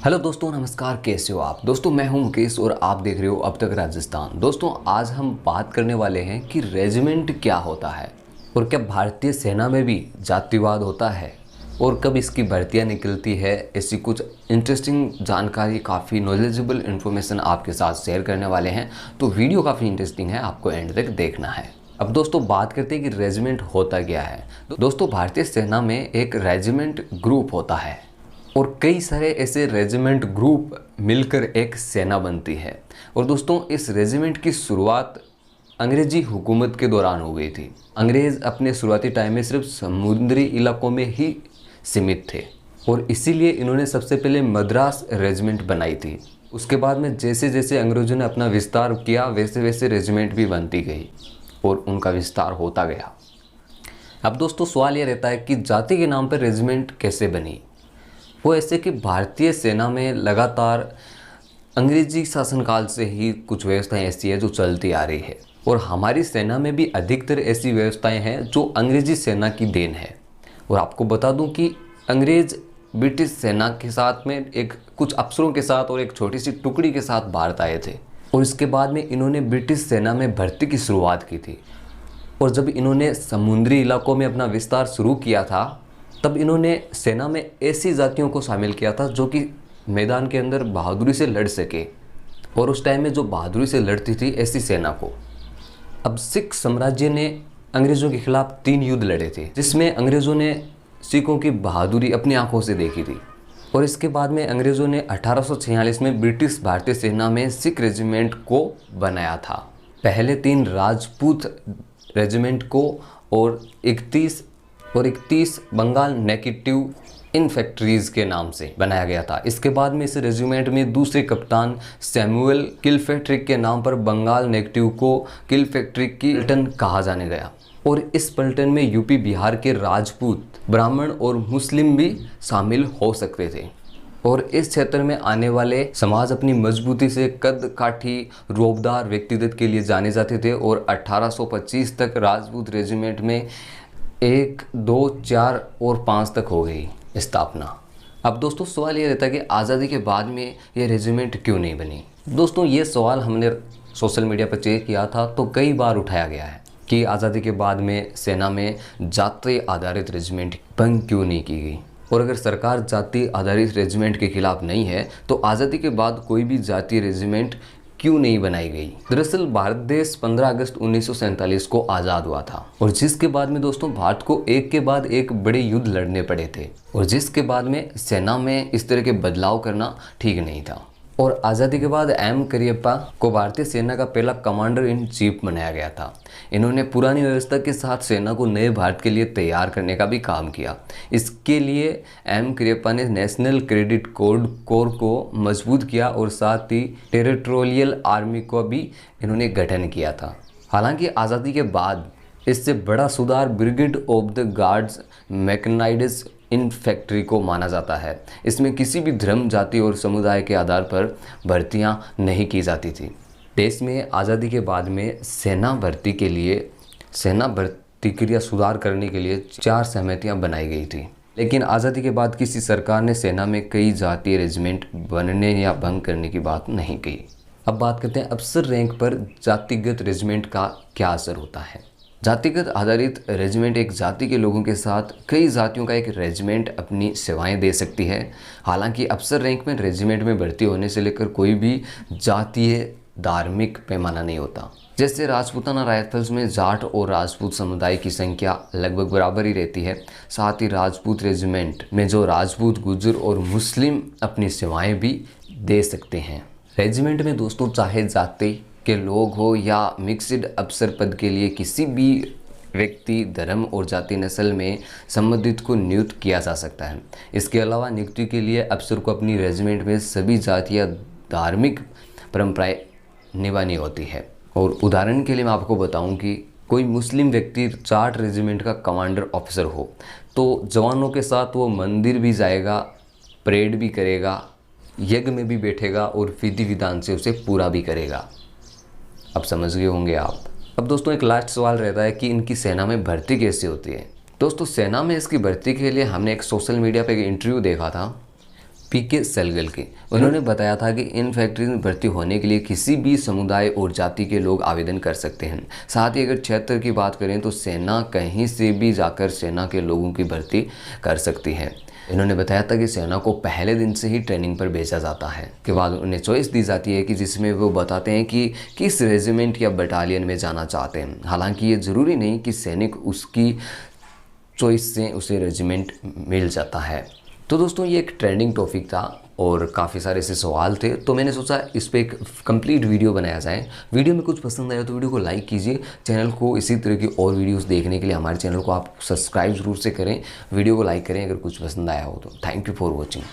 Hello दोस्तों, नमस्कार। कैसे हो आप दोस्तों? मैं हूं मुकेश और आप देख रहे हो अब तक राजस्थान। दोस्तों, आज हम बात करने वाले हैं कि रेजिमेंट क्या होता है और क्या भारतीय सेना में भी जातिवाद होता है और कब इसकी भर्तियां निकलती है। ऐसी कुछ इंटरेस्टिंग जानकारी, काफ़ी नॉलेजेबल इन्फॉर्मेशन आपके साथ शेयर करने वाले हैं। तो वीडियो काफ़ी इंटरेस्टिंग है, आपको एंड तक देखना है। अब दोस्तों बात करते हैं कि रेजिमेंट होता क्या है। दोस्तों, भारतीय सेना में एक रेजिमेंट ग्रुप होता है और कई सारे ऐसे रेजिमेंट ग्रुप मिलकर एक सेना बनती है। और दोस्तों, इस रेजिमेंट की शुरुआत अंग्रेजी हुकूमत के दौरान हो गई थी। अंग्रेज़ अपने शुरुआती टाइम में सिर्फ समुद्री इलाकों में ही सीमित थे और इसीलिए इन्होंने सबसे पहले मद्रास रेजिमेंट बनाई थी। उसके बाद में जैसे जैसे अंग्रेज़ों ने अपना विस्तार किया वैसे वैसे रेजिमेंट भी बनती गई और उनका विस्तार होता गया। अब दोस्तों सवाल ये रहता है कि जाति के नाम पर रेजिमेंट कैसे बनी। वो ऐसे कि भारतीय सेना में लगातार अंग्रेजी शासनकाल से ही कुछ व्यवस्थाएं ऐसी है जो चलती आ रही है और हमारी सेना में भी अधिकतर ऐसी व्यवस्थाएं हैं जो अंग्रेजी सेना की देन है। और आपको बता दूं कि अंग्रेज ब्रिटिश सेना के साथ में एक कुछ अफसरों के साथ और एक छोटी सी टुकड़ी के साथ भारत आए थे और इसके बाद में इन्होंने ब्रिटिश सेना में भर्ती की शुरुआत की थी। और जब इन्होंने समुद्री इलाकों में अपना विस्तार शुरू किया था तब इन्होंने सेना में ऐसी जातियों को शामिल किया था जो कि मैदान के अंदर बहादुरी से लड़ सके। और उस टाइम में जो बहादुरी से लड़ती थी ऐसी सेना को। अब सिख साम्राज्य ने अंग्रेज़ों के खिलाफ 3 युद्ध लड़े थे जिसमें अंग्रेज़ों ने सिखों की बहादुरी अपनी आंखों से देखी थी। और इसके बाद में अंग्रेज़ों ने 1846 में ब्रिटिश भारतीय सेना में सिख रेजिमेंट को बनाया था। पहले 3 राजपूत रेजिमेंट को और 31 बंगाल नेटिव इन्फेंट्रीज के नाम से बनाया गया था। इसके बाद में इस रेजिमेंट में दूसरे कप्तान सैमुअल किलफेट्रिक के नाम पर बंगाल नेटिव को किलफेट्रिक की पलटन कहा जाने गया। और इस पलटन में यूपी बिहार के राजपूत, ब्राह्मण और मुस्लिम भी शामिल हो सकते थे। और इस क्षेत्र में आने वाले समाज अपनी मजबूती से कद काठी रोबदार व्यक्तित्व के लिए जाने जाते थे। और 1825 तक राजपूत रेजिमेंट में 1, 2, 4 और 5 तक हो गई स्थापना। अब दोस्तों सवाल ये रहता है कि आज़ादी के बाद में ये रेजिमेंट क्यों नहीं बनी। दोस्तों ये सवाल हमने सोशल मीडिया पर चेक किया था तो कई बार उठाया गया है कि आज़ादी के बाद में सेना में जाति आधारित रेजिमेंट बंद क्यों नहीं की गई। और अगर सरकार जाति आधारित रेजिमेंट के खिलाफ नहीं है तो आज़ादी के बाद कोई भी जातीय रेजिमेंट क्यों नहीं बनाई गई। दरअसल भारत देश 15 अगस्त 1947 को आज़ाद हुआ था और जिसके बाद में दोस्तों भारत को एक के बाद एक बड़े युद्ध लड़ने पड़े थे और जिसके बाद में सेना में इस तरह के बदलाव करना ठीक नहीं था। और आज़ादी के बाद एम करियप्पा को भारतीय सेना का पहला कमांडर इन चीफ बनाया गया था। इन्होंने पुरानी व्यवस्था के साथ सेना को नए भारत के लिए तैयार करने का भी काम किया। इसके लिए एम करियप्पा ने नेशनल क्रेडिट कोर को मजबूत किया और साथ ही टेरिटोरियल आर्मी को भी इन्होंने गठन किया था। हालांकि आज़ादी के बाद इससे बड़ा सुधार brigade of the guards mechanised infantry को माना जाता है। इसमें किसी भी धर्म, जाति और समुदाय के आधार पर भर्तियां नहीं की जाती थी। देश में आज़ादी के बाद में सेना भर्ती क्रिया सुधार करने के लिए 4 सहमतियां बनाई गई थी। लेकिन आज़ादी के बाद किसी सरकार ने सेना में कई जातीय रेजिमेंट बनने या भंग करने की बात नहीं कही। अब बात करते हैं अफसर रैंक पर जातिगत रेजिमेंट का क्या असर होता है। जातिगत आधारित रेजिमेंट एक जाति के लोगों के साथ कई जातियों का एक रेजिमेंट अपनी सेवाएं दे सकती है। हालांकि अफसर रैंक में रेजिमेंट में भर्ती होने से लेकर कोई भी जातीय धार्मिक पैमाना नहीं होता। जैसे राजपूताना राइफल्स में जाट और राजपूत समुदाय की संख्या लगभग बराबर ही रहती है। साथ ही राजपूत रेजिमेंट में जो राजपूत, गुर्जर और मुस्लिम अपनी सेवाएं भी दे सकते हैं। रेजिमेंट में दोस्तों चाहे जाति के लोग हो या मिक्स्ड अफसर पद के लिए किसी भी व्यक्ति, धर्म और जाति, नस्ल में संबंधित को नियुक्त किया जा सकता है। इसके अलावा नियुक्ति के लिए अफसर को अपनी रेजिमेंट में सभी जाति या धार्मिक परंपराएं निभानी होती है। और उदाहरण के लिए मैं आपको बताऊं कि कोई मुस्लिम व्यक्ति जाट रेजिमेंट का कमांडर ऑफिसर हो तो जवानों के साथ वो मंदिर भी जाएगा, परेड भी करेगा, यज्ञ में भी बैठेगा और विधि विधान से उसे पूरा भी करेगा। अब समझ गए होंगे आप। अब दोस्तों एक लास्ट सवाल रहता है कि इनकी सेना में भर्ती कैसे होती है। दोस्तों सेना में इसकी भर्ती के लिए हमने एक सोशल मीडिया पे एक इंटरव्यू देखा था पीके सेलगल के। उन्होंने बताया था कि इन फैक्ट्रीज में भर्ती होने के लिए किसी भी समुदाय और जाति के लोग आवेदन कर सकते हैं। साथ ही अगर क्षेत्र की बात करें तो सेना कहीं से भी जाकर सेना के लोगों की भर्ती कर सकती है। इन्होंने बताया था कि सेना को पहले दिन से ही ट्रेनिंग पर भेजा जाता है। के बाद उन्हें चॉइस दी जाती है कि जिसमें वो बताते हैं कि किस रेजिमेंट या बटालियन में जाना चाहते हैं। हालांकि ये ज़रूरी नहीं कि सैनिक उसकी चॉइस से उसे रेजिमेंट मिल जाता है। तो दोस्तों ये एक ट्रेंडिंग टॉपिक था और काफ़ी सारे ऐसे सवाल थे, तो मैंने सोचा इस पर एक कंप्लीट वीडियो बनाया जाए। वीडियो में कुछ पसंद आया तो वीडियो को लाइक कीजिए। चैनल को इसी तरह की और वीडियोस देखने के लिए हमारे चैनल को आप सब्सक्राइब ज़रूर से करें। वीडियो को लाइक करें अगर कुछ पसंद आया हो तो। Thank you for watching.